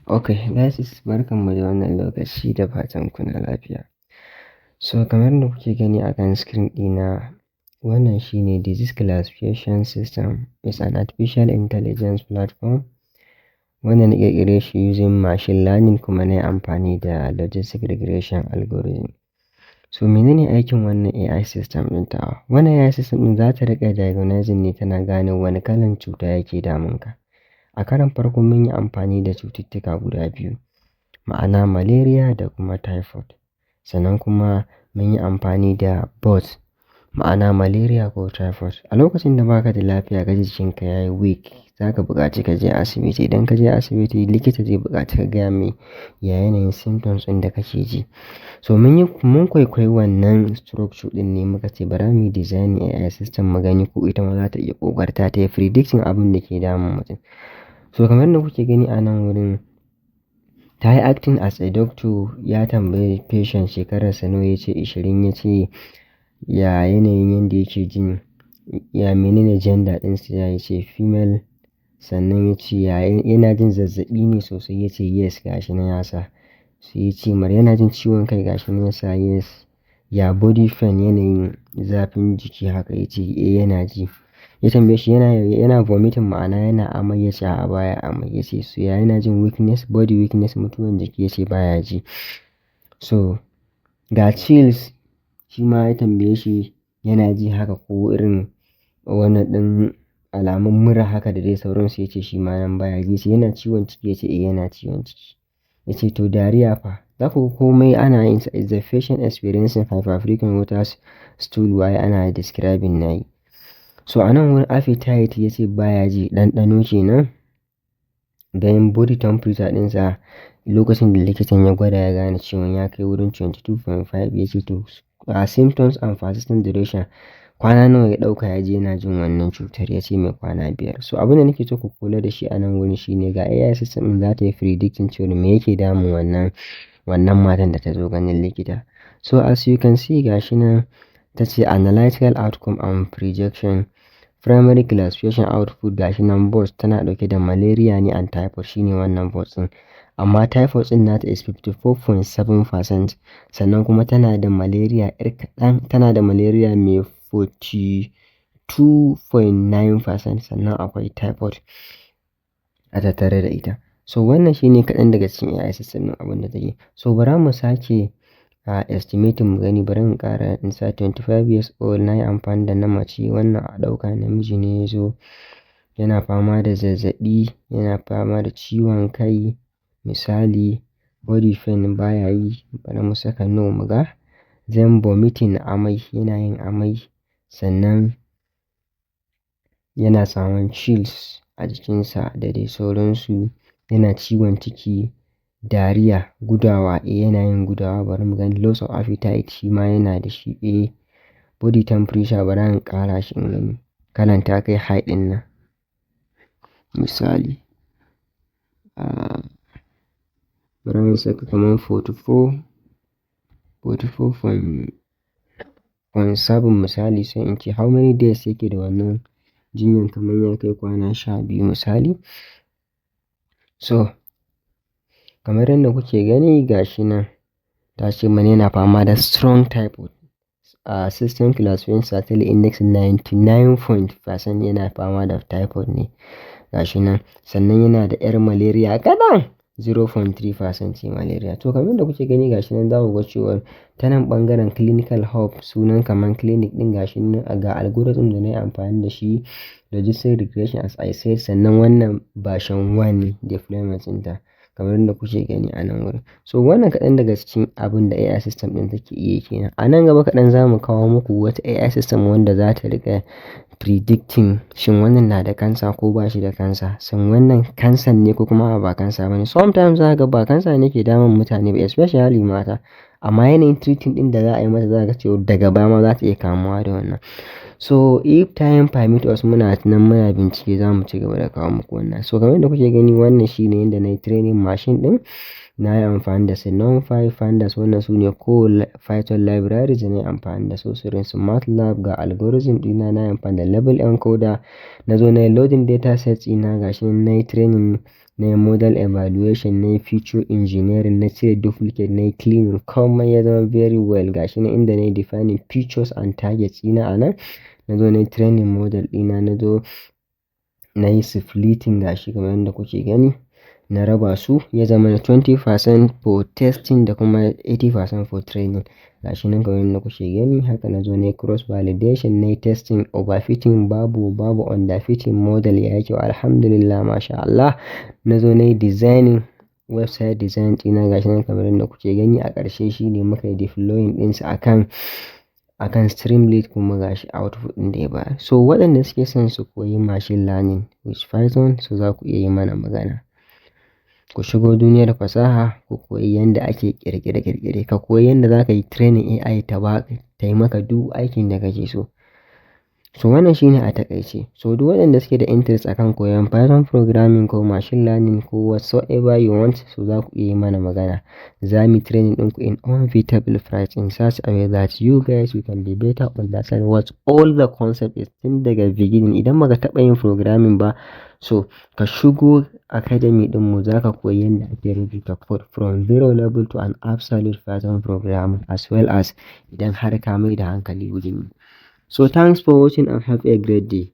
Okay, guys, barkanmu da wannan lokaci da fatan kuna lafiya. So kamar da kuke gani a kan screen ɗina, wannan shine Disease Classification System is an artificial intelligence platform wanda na ƙirƙire shi using machine learning kuma na yi amfani da logistic regression algorithm. So menene aikin wannan AI system ɗin tawa? Wannan AI system ɗin za ta riƙa diagnosing ne, tana gane wani kalan cuta yake damunka. A karon farko mun yi amfani da cututtuka guda biyu, ma'ana malaria da kuma typhoid. Sannan kuma mun yi amfani da both, ma'ana malaria ko typhoid. A lokacin da baka da lafiya ka ji jikinka ya yi weak, za ka buƙaci ka je asibiti. Idan ka je asibiti, likita zai buƙaci ka gaya mai ya yanayin symptoms ɗin da kake ji. So mun kwaikwayi wannan structure ɗin ne, muka ce bari mu yi design AI system mu gani ko ita ma za ta iya ƙoƙarta ta yi predicting abin da ke damun mutum. So kamar yadda kuke gani a nan wurin, ta yi acting as a doctor, ya tambayi patient shekararsa nawa, ya ce 20, ya ce ya yanayin yanda yake jin, ya menene gender ɗinsa, ya ce female. Sannan ya ce yana jin zazzaɓi ne sosai, ya ce yes, gashi nan ya sa. Sai ya ce mar yana jin ciwon kai, gashi nan ya sa yes. Ya body pain, yanayin zafin jiki haka, ya ce eh yana ji. Ya tambaye shi yana vomiting, ma'ana yana amai, ya ce a'a baya amai. Ya ce so yana jin weakness, body weakness, mutuwan jiki, ya ce baya ji. So ga chills, shi ma ya tambaye shi yana ji haka ko irin wannan ɗin alamun mura haka da dai sauransu, ya ce shi ma nan baya ji. Sai yana ciwon ciki, ya ce eh yana ciwon ciki. Ya ce to diarrhea fa? Za ku komai ana yin sa, is the patient experiencing hyperfrequent water stool, waye ana describing nayi. So a nan wurin appetite, ya ce baya ji, ɗanɗano kenan. Then body temperature ɗinsa, lokacin da likitan ya gwada ya gane ciwon ya kai wurin 22.5, ya ce to symptoms and persistent duration, kwana nawa ya ɗauka ya je yana jin wannan cutar, ya ce mai kwana 5. So abin da nake so ku kula da shi a nan wurin shine ga AI system ɗin za ta yi predicting cewa me yake damun wannan matan da ta zo ganin likita. So as you can see, gashi nan ta ce analytical outcome and projection. Primary classification output, gashi nan both tana ɗauke da malaria ne and typhoid, shine wannan both ɗin. Amma typhoid ɗin nata is 54.7%, sannan kuma tana da malaria ƴar kaɗan, tana da malaria mai 42.9%, sannan akwai typhoid a tattare da ita. So wannan shine kaɗan daga cikin AI system ɗin abin da take. So bara mu sake estimating mu gani, bari in ƙara insa 25 years old, na yi amfani da na mace, wannan a ɗauka namiji ne ya zo, yana fama da zazzaɓi, yana fama da ciwon kai, misali body pain baya yi, bari mu saka no mu ga. Then vomiting, amai, yana yin amai, sannan yana samun chills a jikinsa da dai sauransu, yana ciwon ciki, diarrhea, gudawa, yana yin gudawa, bari mu gani. Loss of appetite, shi ma yana da shi, body temperature, bari in ƙara shi in gani kalan ta kai high ɗin nan, misali bari mu saka kamar 44.7 misali. Sai in ce how many days yake da wannan jinyan, kamar ya kai kwana 12 misali. So kamar yadda kuke gani, gashi nan ta ce mana yana fama da strong typhoid. System classification Sertoli index 99% yana fama da typhoid ne, gashi nan. Sannan yana da ƴar malaria kaɗan, 0.3% ce malaria. To kamar yadda kuke gani, gashi nan za ku ga cewa ta nan ɓangaren clinical hub, sunan kamar clinic ɗin, gashi nan ga algorithm da na yi amfani da shi, logistic regression as I said. Sannan wannan version 1 ne deployment ɗinta, kamar yadda kuke gani a nan wurin. So wannan kaɗan daga cikin abin da AI system ɗin take iya kenan. A nan gaba kaɗan za mu kawo muku wata AI system wanda za ta riƙa predicting shin wannan na da cancer ko ba shi da cancer, shin wannan cancer ne ko kuma ba cancer ba ne. Sometimes za ka ga ba cancer ne ke damun mutane ba, especially mata, amma yanayin treating ɗin da za a yi mata za ka ga cewa daga baya ma za ta iya kamuwa da wannan. So if time permit us, muna nan muna bincike, za mu ci gaba da kawo muku wannan. So kamar yadda kuke gani, wannan shine yadda na yi training machine ɗin. na yi amfani da su NumPy, Pandas, wannan su ne core Python libraries da na yi amfani da su, irin su MATLAB. Ga algorithm ɗina na yi amfani da Level Encoder. Na zo na yi loading datasets ɗina, gashi nan na yi training, na yi model evaluation, na yi feature engineering, na cire duplicate, na yi cleaning, komai ya zama very well. Gashi nan inda na yi defining features and targets ɗina a nan. Na zo na yi training model ɗina, na zo na yi splitting gashi kamar yadda kuke gani. Na raba su ya zama na 20% for testing da kuma 80% for training. Gashi nan kamar yadda kuke gani. Haka na zo na yi cross validation, na yi testing overfitting, babu underfitting, model ya yi kyau, alhamdulillah, masha Allah. Na zo na yi designing website design ɗina, gashi nan kamar yadda kuke gani. A ƙarshe shine muka yi deploying ɗinsa akan Streamlit, kuma gashi output ɗin da ya bayar. So waɗanda suke son su koyi machine learning with Python, so za ku iya yi mana magana. Ku shigo duniyar fasaha, ku koyi yadda ake ƙirƙire-ƙirƙire, ka koyi yadda za ka yi training AI ta yi maka duk aikin da kake so. So wannan shine a taƙaice. So duk waɗanda suke da interest akan koyon Python programming ko machine learning ko whatsoever you want, so za ku iya yi mana magana. Za mu training ɗinku in unbeatable price in such a way that you guys you can be better understand what all the concept is tun daga beginning. Idan baka taɓa yin programming ba, so ka shigo academy ɗinmu, za ka koyi yadda ake rubuta code from zero level to an absolute Python programmer, as well as idan har ka mai da hankali wurin. So thanks for watching and have a great day.